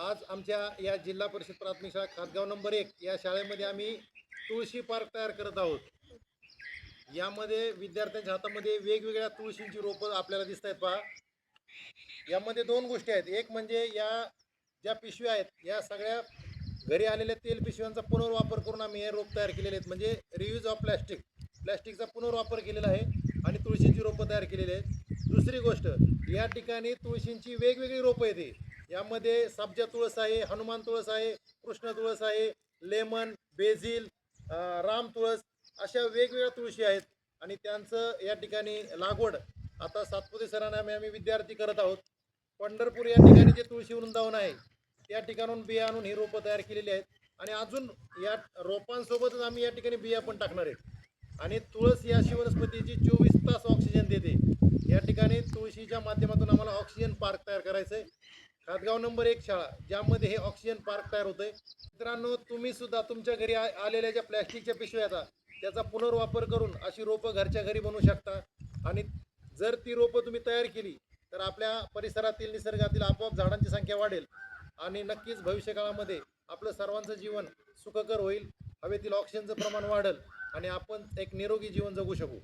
आज आमच्या या जिल्हा परिषद प्राथमिक शाळा खातगाव नंबर 1 या शाळेमध्ये आम्ही तुळशी पार्क तयार करत आहोत। यामध्ये विद्यार्थ्यांच्या हातामध्ये वेगवेगळ्या तुळशींची रोपं आपल्याला दिसत आहेत पहा। यामध्ये दोन गोष्टी आहेत, एक म्हणजे या ज्या पिशव्या आहेत या सगळ्या घरी आलेल्या तेल पिशव्यांचा पुनर्वापर करून आम्ही हे रोप तयार केलेले आहेत, म्हणजे रियूज ऑफ प्लॅस्टिकचा पुनर्वापर केलेला आहे आणि तुळशीची रोपं तयार केलेली आहेत। दुसरी गोष्ट, या ठिकाणी तुळशींची वेगवेगळी रोपं येते, यामध्ये सब्जा तुळस आहे, हनुमान तुळस आहे, कृष्ण तुळस आहे, लेमन, बेझिल, राम तुळस अशा वेगवेगळ्या तुळशी आहेत आणि त्यांचं या ठिकाणी लागवड आता सातपुते सरांना आम्ही विद्यार्थी करत आहोत। पंढरपूर या ठिकाणी जे तुळशी वृंदावन आहे त्या ठिकाणून बिया आणून ही रोपं तयार केलेली आहेत आणि अजून या रोपांसोबतच आम्ही या ठिकाणी बिया पण टाकणार आहेत। आणि तुळस या अशी वनस्पती 24 तास ऑक्सिजन देते। या ठिकाणी तुळशीच्या माध्यमातून आम्हाला ऑक्सिजन पार्क तयार करायचं आहे, खातगाव नंबर 1 शाळा ज्यामध्ये हे ऑक्सिजन पार्क तयार होतंय। मित्रांनो, तुम्ही सुद्धा तुमच्या घरी आलेल्या ज्या प्लॅस्टिकच्या पिशव्या आहेत त्याचा पुनर्वापर करून अशी रोपं घरच्या घरी बनवू शकता आणि जर ती रोपं तुम्ही तयार केली तर आपल्या परिसरातील निसर्गातील आपोआप झाडांची संख्या वाढेल आणि नक्कीच भविष्यकाळामध्ये आपलं सर्वांचं जीवन सुखकर होईल, हवेतील ऑक्सिजनचं प्रमाण वाढेल आणि आपण एक निरोगी जीवन जगू शकू।